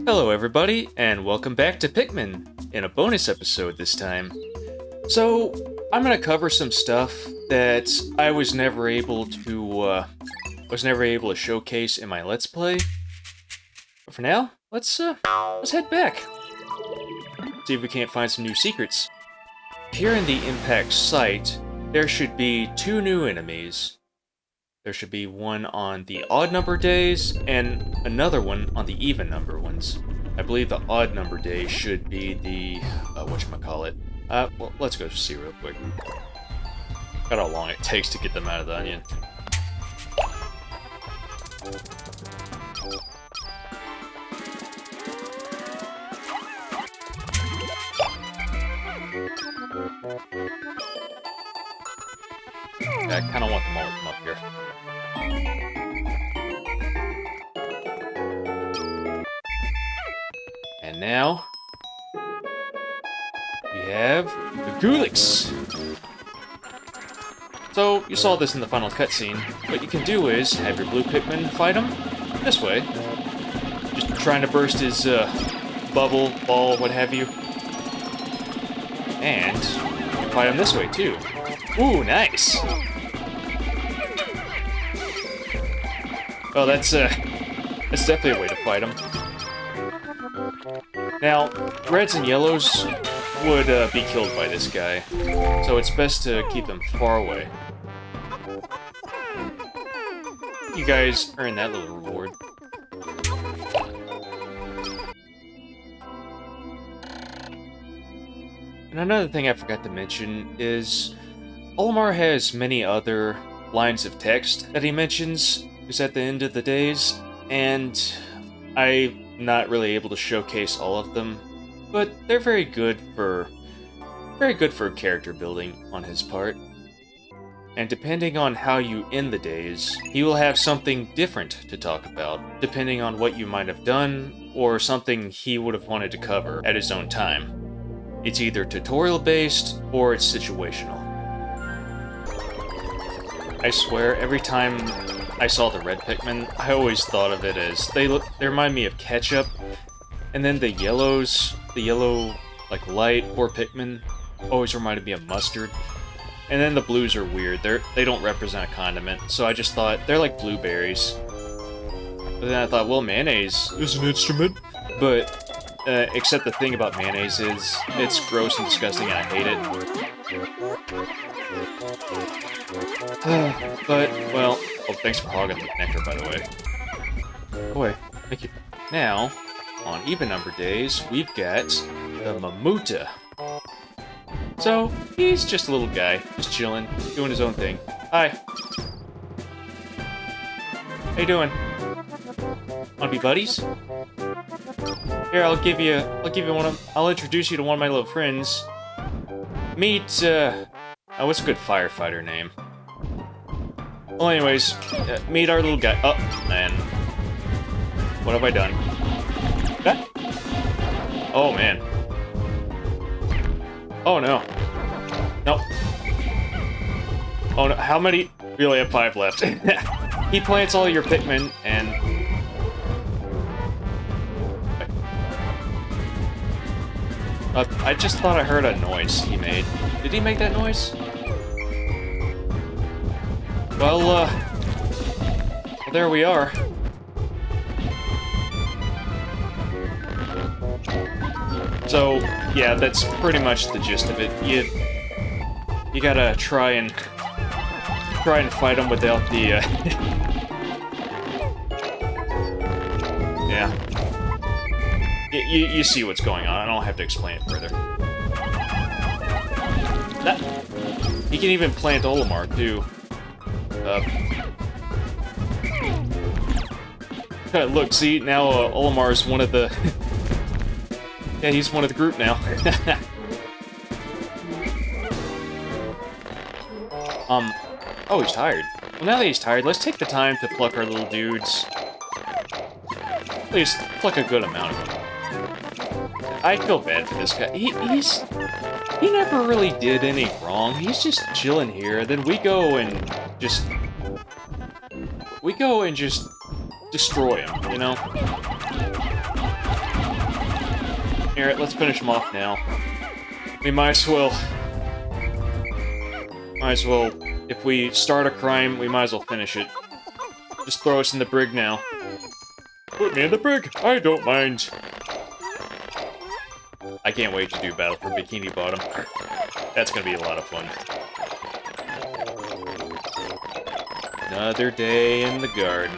Hello everybody, and welcome back to Pikmin, in a bonus episode this time. So, I'm gonna cover some stuff that I was never able to showcase in my Let's Play. But for now, let's head back. See if we can't find some new secrets. Here in the Impact site, there should be two new enemies. There should be one on the odd number days, and another one on the even number ones. I believe the odd number days should be the, whatchamacallit. Well, let's go see real quick. Got how long it takes to get them out of the onion. I kind of want them all to come up here. And now, we have the Gulix. So, you saw this in the final cutscene. What you can do is have your blue Pikmin fight him this way. Just trying to burst his bubble, ball, what have you. And you can fight him this way too. Ooh, nice! Oh, that's definitely a way to fight him. Now, reds and yellows would be killed by this guy, so it's best to keep them far away. You guys earn that little reward. And another thing I forgot to mention is Olimar has many other lines of text that he mentions is at the end of the days, and I'm not really able to showcase all of them, but they're very good for character building on his part. And depending on how you end the days, he will have something different to talk about, depending on what you might have done, or something he would have wanted to cover at his own time. It's either tutorial-based, or it's situational. I swear, every time I saw the red Pikmin, I always thought of it as, they remind me of ketchup, and then the yellow, like, light or Pikmin, always reminded me of mustard. And then the blues are weird, they don't represent a condiment, so I just thought, they're like blueberries. But then I thought, well, mayonnaise is an instrument. But, except the thing about mayonnaise is, it's gross and disgusting and I hate it. But, well, oh, thanks for hogging the nectar, by the way. Boy, thank you. Now, on even number days, we've got the Mamuta. So, he's just a little guy, just chilling, doing his own thing. Hi. How you doing? Wanna be buddies? Here, I'll introduce you to one of my little friends. Meet, what's a good firefighter name? Well, anyways, meet our little guy. Oh, man. What have I done? Huh? Oh, man. Oh, no. Nope. Oh, no. How many? We only have 5 left. He plants all your Pikmin, and... I just thought I heard a noise he made. Did he make that noise? Well, there we are. So, yeah, that's pretty much the gist of it. You gotta try and fight him without the, yeah. You see what's going on. I don't have to explain it further. He can even plant Olimar, too. Look, see, now Olimar is one of the... yeah, he's one of the group now. Oh, he's tired. Well, now that he's tired, let's take the time to pluck our little dudes. At least, pluck a good amount of them. I feel bad for this guy. He never really did any wrong. He's just chilling here. Then we go and just destroy him, you know? Alright, let's finish him off now. We might as well... If we start a crime, we might as well finish it. Just throw us in the brig now. Put me in the brig! I don't mind! I can't wait to do Battle for Bikini Bottom. That's gonna be a lot of fun. Another day in the garden.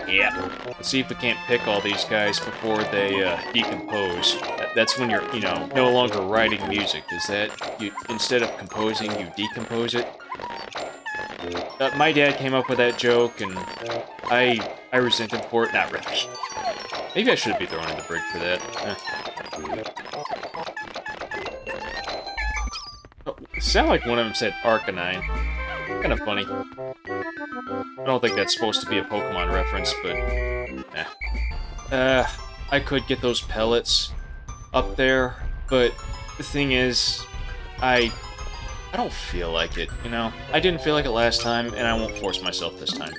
Yep. Let's see if we can't pick all these guys before they decompose. That's when you're, no longer writing music. Is that instead of composing, you decompose it? My dad came up with that joke, and I resent him for it. Not really. Maybe I should be thrown in the brig for that. Oh, it sounded like one of them said Arcanine. Kind of funny. I don't think that's supposed to be a Pokemon reference, but... I could get those pellets up there, but the thing is, I don't feel like it, I didn't feel like it last time, and I won't force myself this time.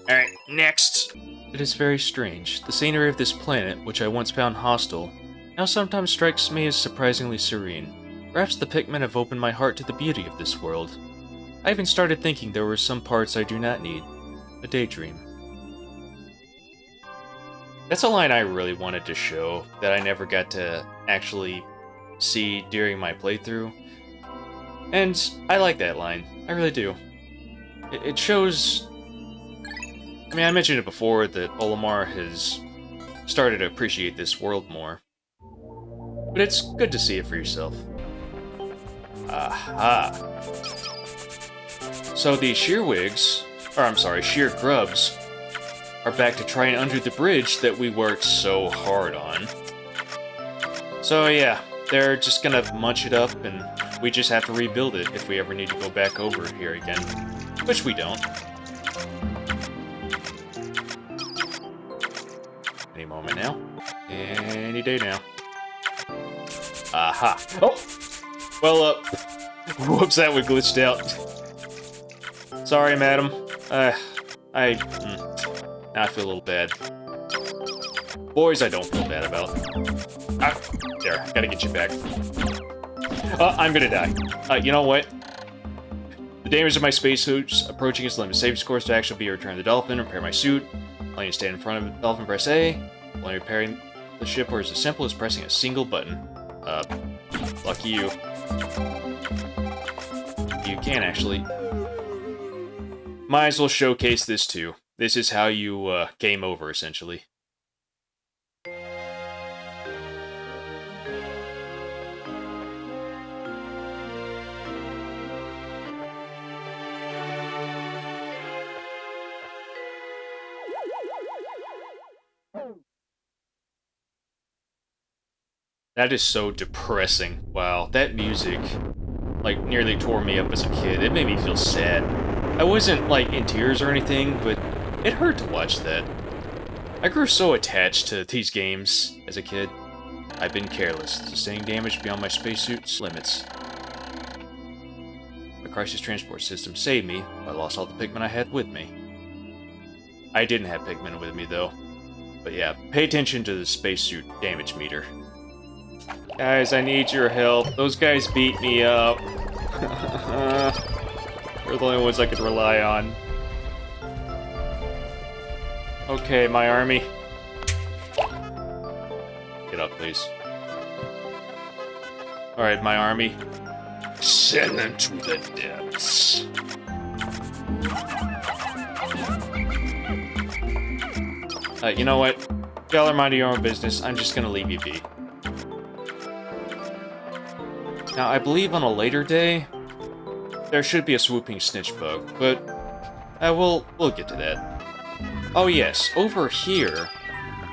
Alright, next! It is very strange. The scenery of this planet, which I once found hostile, now sometimes strikes me as surprisingly serene. Perhaps the Pikmin have opened my heart to the beauty of this world. I even started thinking there were some parts I do not need. A daydream. That's a line I really wanted to show that I never got to actually see during my playthrough. And I like that line. I really do. It shows... I mean, I mentioned it before that Olimar has started to appreciate this world more. But it's good to see it for yourself. Aha! So the sheer grubs, are back to try and undo the bridge that we worked so hard on. So yeah, they're just gonna munch it up, and we just have to rebuild it if we ever need to go back over here again. Which we don't. Any moment now. Any day now. Aha! Oh! Well, whoops, that one glitched out. Sorry, madam. Now I feel a little bad. Boys, I don't feel bad about. There, gotta get you back. I'm gonna die. You know what? The damage of my spacesuit's approaching its limit. Safest course to action will be return the dolphin, repair my suit. Letting you stand in front of the dolphin, press A. Only repairing the ship where it's as simple as pressing a single button. Lucky you. You can actually. Might as well showcase this too. This is how you game over, essentially. That is so depressing. Wow, that music, like, nearly tore me up as a kid. It made me feel sad. I wasn't, like, in tears or anything, but it hurt to watch that. I grew so attached to these games as a kid. I've been careless, sustaining damage beyond my spacesuit's limits. The crisis transport system saved me, but I lost all the Pikmin I had with me. I didn't have Pikmin with me, though. But yeah, pay attention to the spacesuit damage meter. Guys, I need your help. Those guys beat me up. They're the only ones I could rely on. Okay, my army. Get up, please. Alright, my army. Send them to the depths. You know what? Y'all are minding your own business. I'm just gonna leave you be. Now, I believe on a later day, there should be a swooping snitch bug, but we'll get to that. Oh yes, over here,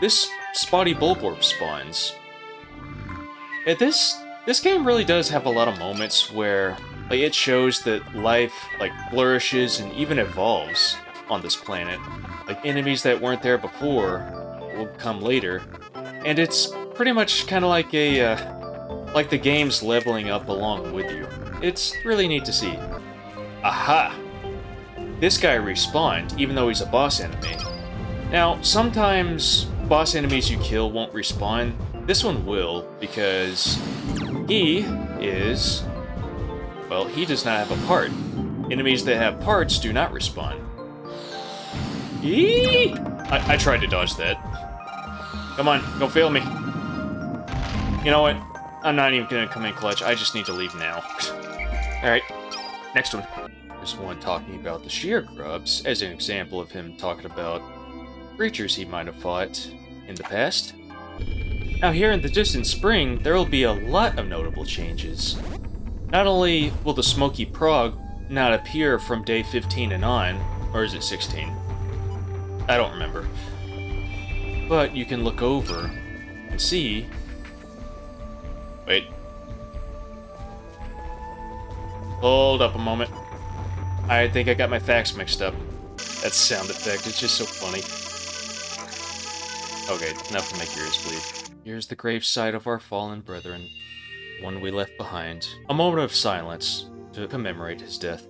this spotty bulborb spawns. This game really does have a lot of moments where it shows that life flourishes and even evolves on this planet. Like enemies that weren't there before will come later, and it's pretty much kind of like like the game's leveling up along with you. It's really neat to see. Aha! This guy respawned, even though he's a boss enemy. Now, sometimes boss enemies you kill won't respawn, this one will, because he is... well, he does not have a part. Enemies that have parts do not respawn. Eee! I tried to dodge that. Come on, don't fail me. You know what? I'm not even gonna come in clutch. I just need to leave now. Alright, next one. There's one talking about the sheer grubs as an example of him talking about creatures he might have fought in the past. Now here in the distant spring, there will be a lot of notable changes. Not only will the smoky prog not appear from day 15 and on, or is it 16? I don't remember. But you can look over and see... wait. Hold up a moment. I think I got my facts mixed up. That sound effect is just so funny. Okay, enough to make your ears bleed. Here's the gravesite of our fallen brethren, one we left behind. A moment of silence to commemorate his death.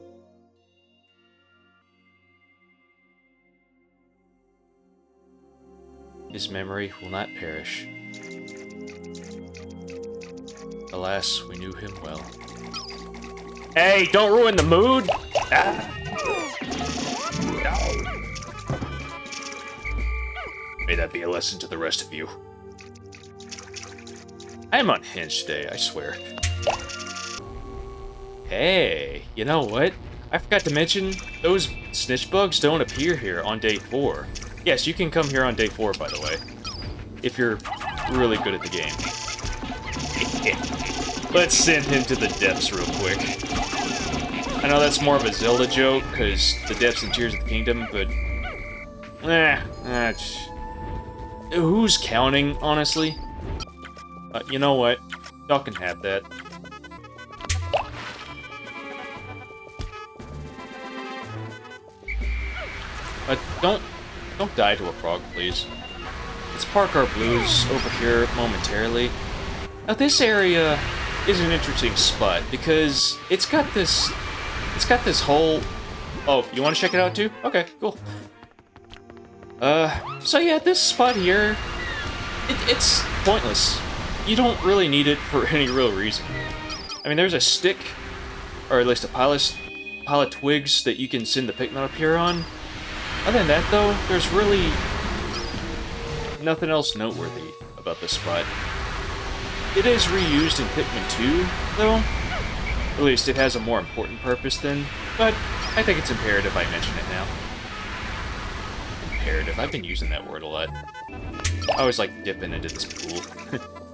His memory will not perish. Alas, we knew him well. Hey, don't ruin the mood! Ah. May that be a lesson to the rest of you. I am unhinged today, I swear. Hey, you know what? I forgot to mention, those snitch bugs don't appear here on day 4. Yes, you can come here on day 4, by the way. If you're really good at the game. Let's send him to the depths real quick. I know that's more of a Zelda joke, because the depths and Tears of the Kingdom, but... who's counting, honestly? You know what? Y'all can have that. Don't die to a frog, please. Let's park our blues over here momentarily. Now this area is an interesting spot because it's got this whole... oh, you want to check it out too? Okay, cool. So yeah, this spot here, it's pointless. You don't really need it for any real reason. I mean, there's a stick, or at least a pile of twigs that you can send the Pikmin up here on. Other than that, though, there's really nothing else noteworthy about this spot. It is reused in Pikmin 2, though. At least it has a more important purpose then, but I think it's imperative I mention it now. Imperative, I've been using that word a lot. I always like dipping into this pool.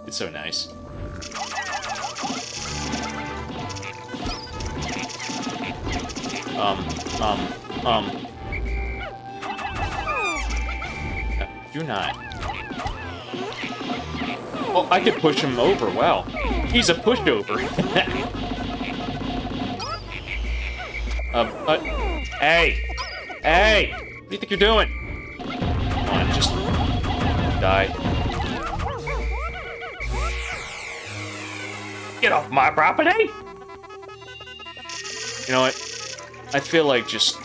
It's so nice. Do not. Oh, I could push him over, wow. He's a pushover. Hey! Hey! What do you think you're doing? Come on, just... die. Get off my property! You know what? I feel like just...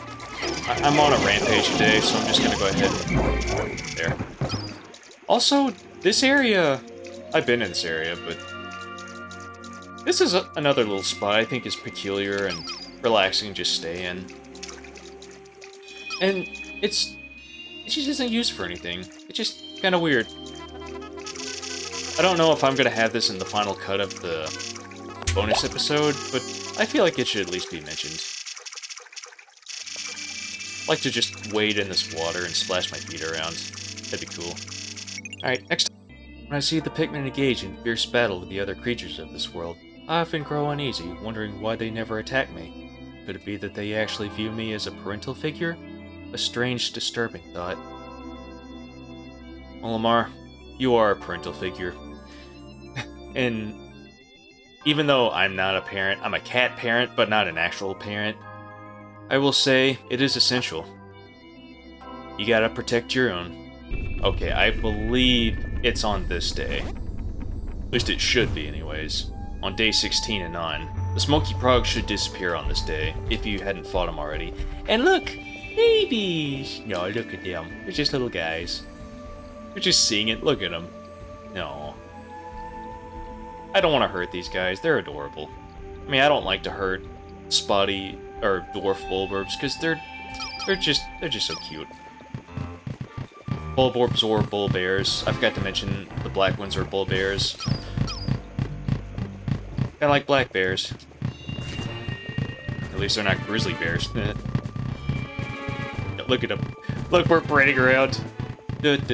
I'm on a rampage today, so I'm just gonna go ahead and... there. Also, this area... I've been in this area, but... this is another little spot I think is peculiar and relaxing to just stay in. And it just isn't used for anything. It's just kind of weird. I don't know if I'm gonna have this in the final cut of the bonus episode, but I feel like it should at least be mentioned. I like to just wade in this water and splash my feet around. That'd be cool. Alright, next time. When I see the Pikmin engage in fierce battle with the other creatures of this world, I often grow uneasy, wondering why they never attack me. Could it be that they actually view me as a parental figure? A strange, disturbing thought. Olimar, you are a parental figure. And even though I'm not a parent, I'm a cat parent, but not an actual parent, I will say it is essential. You gotta protect your own. Okay, I believe it's on this day. At least it should be anyways. On day 16 and on. The Smoky Prog should disappear on this day, if you hadn't fought them already. And look! Babies! No, look at them. They're just little guys. They're just seeing it. Look at them. No. I don't want to hurt these guys. They're adorable. I mean, I don't like to hurt spotty or dwarf bulbarbs because they're just so cute. Bulbarbs or bull bears. I forgot to mention the black ones are bull bears. I like black bears. At least they're not grizzly bears. Look at them. Look, we're parading around. Can't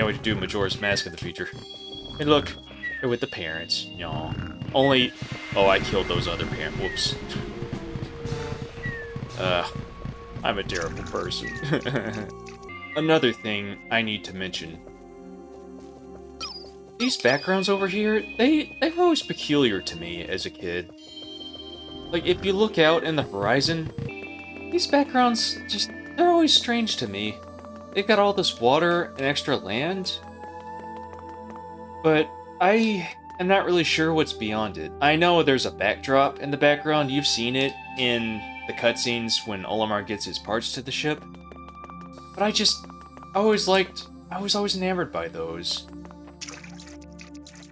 wait to do Majora's Mask in the future. And look, they're with the parents. Y'all. Only... Oh, I killed those other parents. Whoops. I'm a terrible person. Another thing I need to mention. These backgrounds over here, they were always peculiar to me as a kid. Like, if you look out in the horizon, these backgrounds just, they're always strange to me. They've got all this water and extra land, but I am not really sure what's beyond it. I know there's a backdrop in the background, you've seen it in the cutscenes when Olimar gets his parts to the ship, but I was always enamored by those.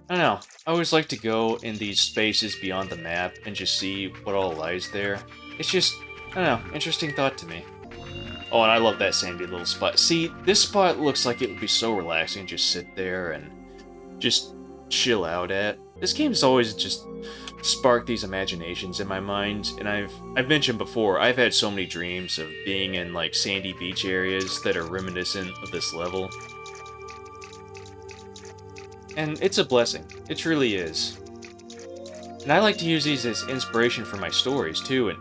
I don't know, I always like to go in these spaces beyond the map and just see what all lies there. It's just, I don't know, interesting thought to me. Oh, and I love that sandy little spot. See, this spot looks like it would be so relaxing to just sit there and just chill out at. This game's always just sparked these imaginations in my mind, and I've mentioned before, I've had so many dreams of being in, like, sandy beach areas that are reminiscent of this level. And it's a blessing. It truly is. And I like to use these as inspiration for my stories, too, and...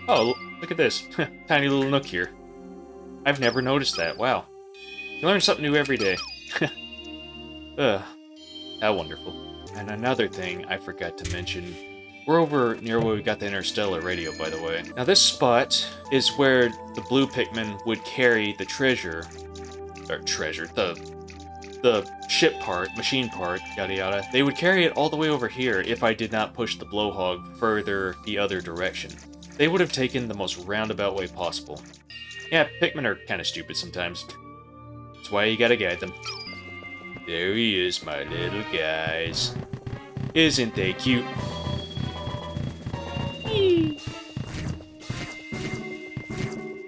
Oh, look at this. Tiny little nook here. I've never noticed that. Wow. You learn something new every day. Ugh. How wonderful. And another thing I forgot to mention. We're over near where we got the interstellar radio, by the way. Now this spot is where the blue Pikmin would carry the treasure. Or treasure. The ship part, machine part, yada yada. They would carry it all the way over here if I did not push the blowhog further the other direction. They would have taken the most roundabout way possible. Yeah, Pikmin are kind of stupid sometimes. That's why you gotta guide them. There he is, my little guys. Isn't they cute?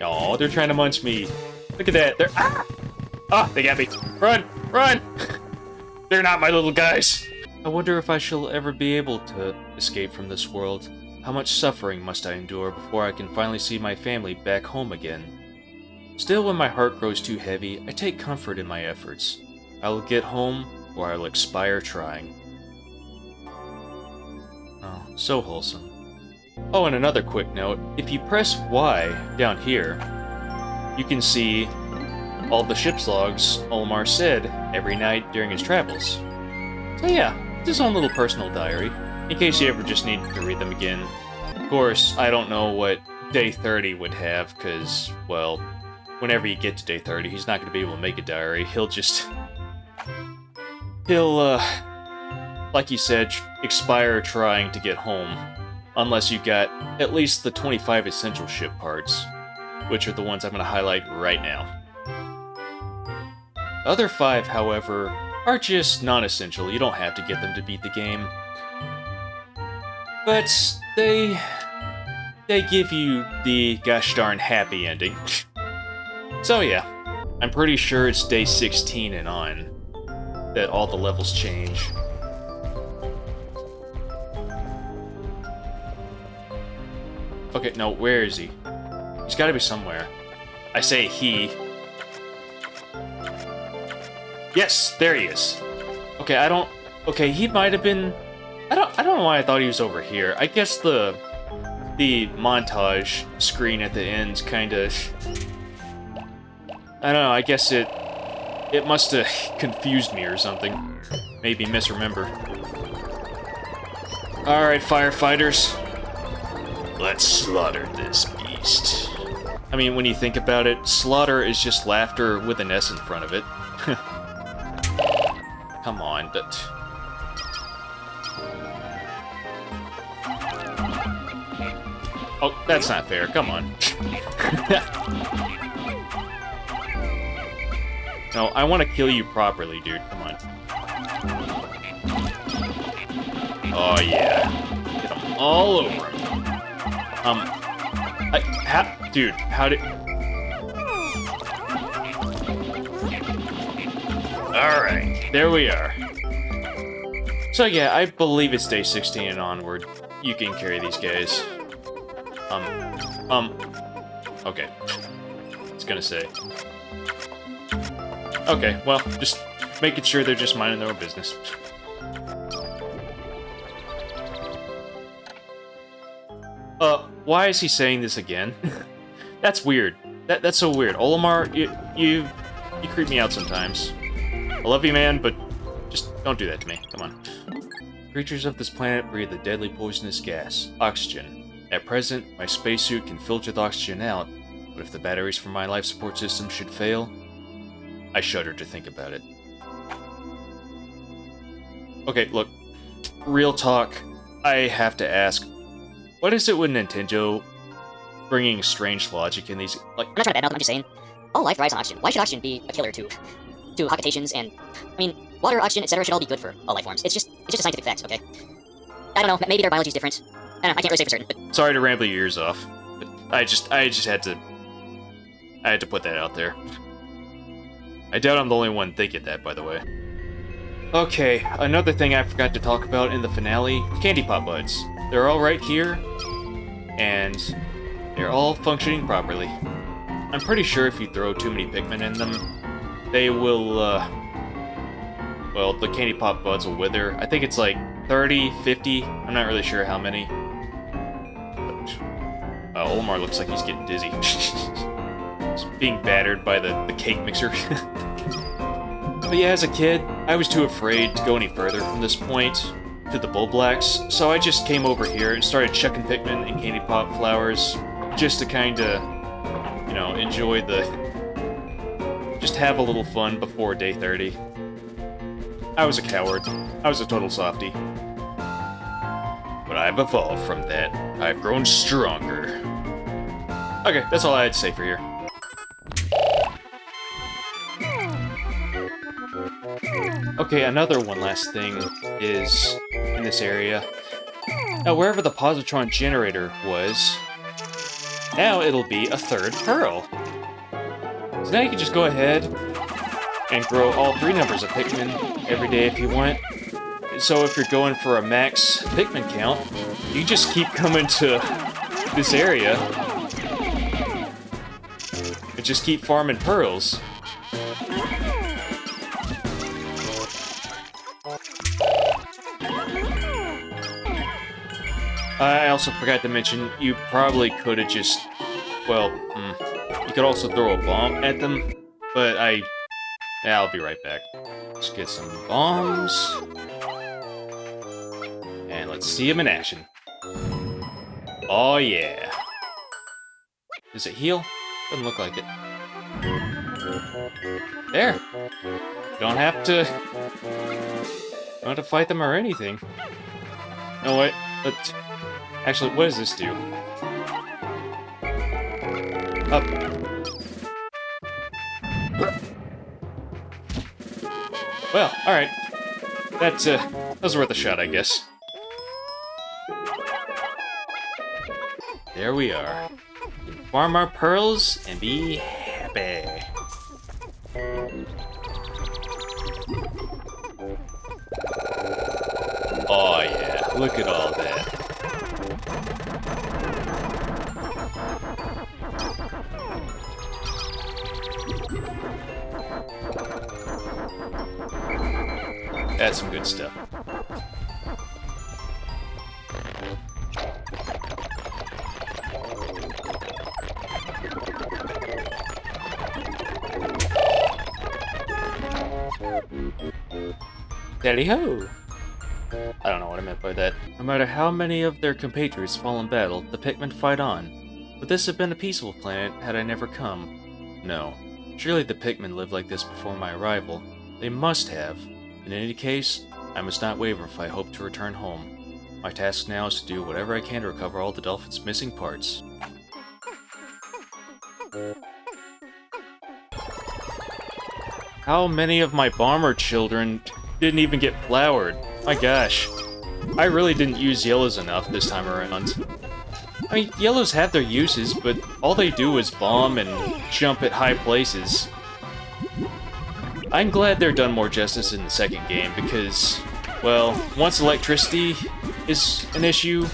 Oh, they're trying to munch me. Look at that. They're... Ah! Ah, they got me. Run! Run! They're not my little guys. I wonder if I shall ever be able to escape from this world. How much suffering must I endure before I can finally see my family back home again? Still, when my heart grows too heavy, I take comfort in my efforts. I will get home, or I will expire trying. Oh, so wholesome. Oh, and another quick note. If you press Y down here, you can see all the ship's logs Olimar said every night during his travels. So yeah, it's his own little personal diary, in case you ever just need to read them again. Of course, I don't know what day 30 would have, because, well, whenever you get to day 30, he's not going to be able to make a diary. He'll, like you said, expire trying to get home, unless you got at least the 25 essential ship parts, which are the ones I'm going to highlight right now. The other 5, however, are just non-essential. You don't have to get them to beat the game. But they give you the gosh darn happy ending. So yeah, I'm pretty sure it's day 16 and on that all the levels change. Okay, no, where is he? He's gotta be somewhere. I say he. Yes, there he is. Okay, okay, he might have been... I don't know why I thought he was over here. I guess the montage screen at the end kinda... I don't know, I guess it must have confused me or something. Maybe misremember. Alright, firefighters. Let's slaughter this beast. I mean, when you think about it, slaughter is just laughter with an S in front of it. Come on, Oh, that's not fair. Come on. No, I want to kill you properly, dude. Come on. Oh, yeah. Get them all over him. Dude, how did... Alright, there we are. So yeah, I believe it's day 16 and onward. You can carry these guys. Okay. I was gonna say. Okay, well, just making sure they're just minding their own business. Why is he saying this again? That's weird. That's so weird. Olimar, you creep me out sometimes. I love you, man, but just don't do that to me. Come on. Creatures of this planet breathe a deadly poisonous gas, oxygen. At present, my spacesuit can filter the oxygen out, but if the batteries for my life support system should fail, I shudder to think about it. Okay, look. Real talk. I have to ask. What is it with Nintendo bringing strange logic in these... Like, I'm not trying to badmouth them, I'm just saying, all life thrives on oxygen. Why should oxygen be a killer to cogitations and... I mean, water, oxygen, etc. should all be good for all life forms. It's just a scientific fact, okay? I don't know, maybe their biology's different. I don't know, I can't really say for certain, but... Sorry to ramble your ears off, but I just had to... I had to put that out there. I doubt I'm the only one thinking that, by the way. Okay, another thing I forgot to talk about in the finale, Candy Pop Buds. They're all right here, and they're all functioning properly. I'm pretty sure if you throw too many Pikmin in them, they will, well, the Candy Pop Buds will wither. I think it's like 30, 50, I'm not really sure how many. But, Olimar looks like he's getting dizzy. He's being battered by the cake mixer. But yeah, as a kid, I was too afraid to go any further from this point to the Bulblacks, so I just came over here and started chucking Pikmin and Candy Pop flowers just to kinda, you know, enjoy the... just have a little fun before day 30. I was a coward. I was a total softie. But I've evolved from that. I've grown stronger. Okay, that's all I had to say for here. Okay, another one last thing is in this area. Now, wherever the positron generator was, now it'll be a third pearl. So now you can just go ahead and grow all 3 numbers of Pikmin every day if you want. So if you're going for a max Pikmin count, you just keep coming to this area and just keep farming pearls. I also forgot to mention, you probably could have just, well, you could also throw a bomb at them, but yeah, I'll be right back. Let's get some bombs. And let's see them in action. Oh yeah. Does it heal? Doesn't look like it. There. Don't have to fight them or anything. No, wait. Actually, what does this do? Up. Well, alright. That was worth a shot, I guess. There we are. We can farm our pearls and be happy. Oh yeah, look at all that. That's some good stuff. Tally-ho! I don't know what I meant by that. No matter how many of their compatriots fall in battle, the Pikmin fight on. Would this have been a peaceful planet had I never come? No. Surely the Pikmin lived like this before my arrival. They must have. In any case, I must not waver if I hope to return home. My task now is to do whatever I can to recover all the dolphin's missing parts. How many of my bomber children didn't even get flowered? My gosh. I really didn't use yellows enough this time around. I mean, yellows have their uses, but all they do is bomb and jump at high places. I'm glad they're done more justice in the second game because, well, once electricity is an issue,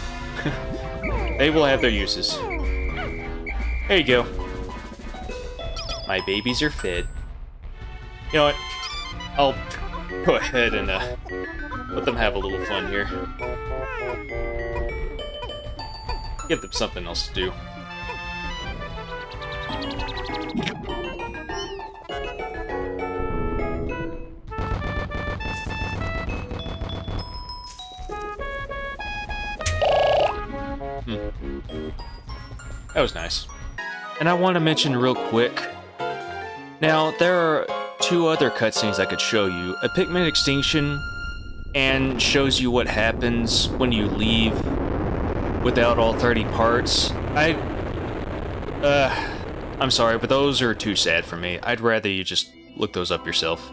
they will have their uses. There you go. My babies are fed. You know what? I'll go ahead and let them have a little fun here. Give them something else to do. That was nice. And I want to mention real quick. Now, there are two other cutscenes I could show you. A Pikmin extinction, and shows you what happens when you leave without all 30 parts. I'm sorry, but those are too sad for me. I'd rather you just look those up yourself.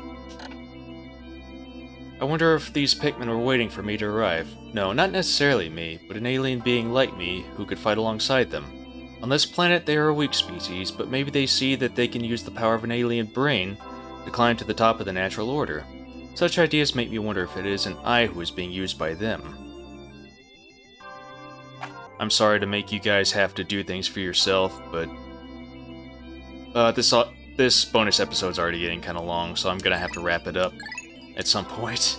I wonder if these Pikmin were waiting for me to arrive. No, not necessarily me, but an alien being like me who could fight alongside them. On this planet, they are a weak species, but maybe they see that they can use the power of an alien brain to climb to the top of the natural order. Such ideas make me wonder if it isn't I who is being used by them. I'm sorry to make you guys have to do things for yourself, but this bonus episode's already getting kind of long, so I'm gonna have to wrap it up at some point.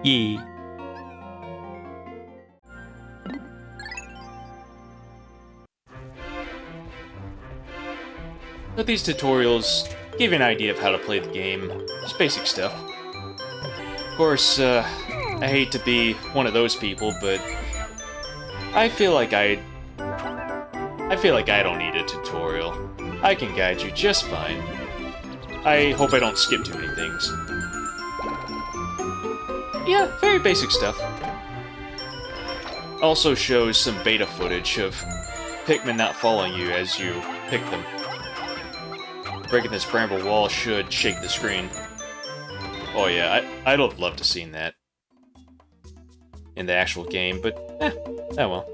Yeah. But these tutorials give you an idea of how to play the game. Just basic stuff. Of course, I hate to be one of those people, but I feel like I don't need a tutorial. I can guide you just fine. I hope I don't skip too many things. Yeah, very basic stuff. Also shows some beta footage of Pikmin not following you as you pick them. Breaking this bramble wall should shake the screen. Oh yeah, I'd have loved to seen that in the actual game, but oh well.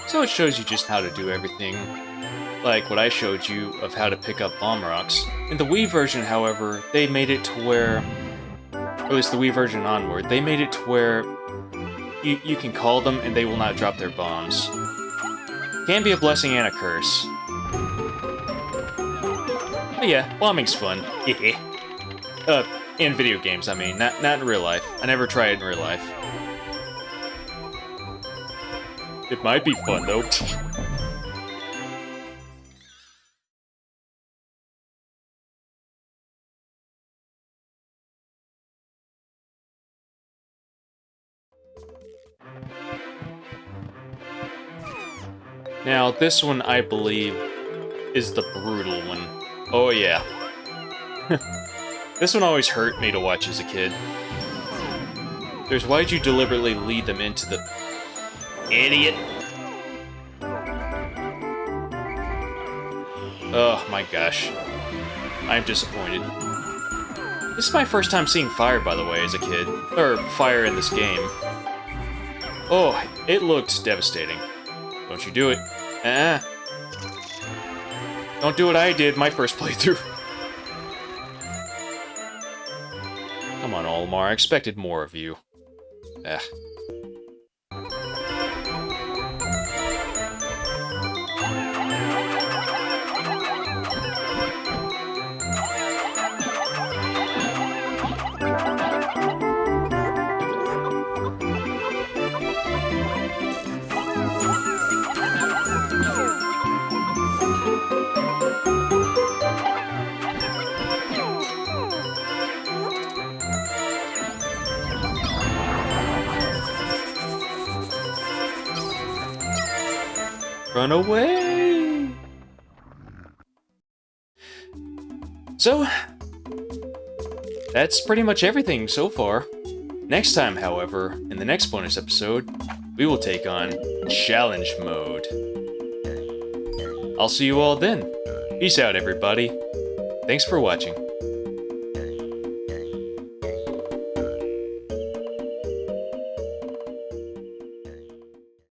So it shows you just how to do everything, like what I showed you of how to pick up bomb rocks. In the Wii version, however, they made it to where, or at least the Wii version onward, they made it to where you can call them and they will not drop their bombs. Can be a blessing and a curse. But yeah, bombing's fun. In video games, I mean, not in real life. I never tried it in real life. It might be fun, though. Now, this one, I believe, is the brutal one. Oh, yeah. This one always hurt me to watch as a kid. There's why'd you deliberately lead them into the... Idiot! Oh my gosh. I'm disappointed. This is my first time seeing fire, by the way, as a kid. Or, fire in this game. Oh, it looked devastating. Don't you do it. Don't do what I did my first playthrough. Come on, Olimar. I expected more of you. Ah. Run away! So, that's pretty much everything so far. Next time, however, in the next bonus episode, we will take on Challenge Mode. I'll see you all then. Peace out, everybody. Thanks for watching.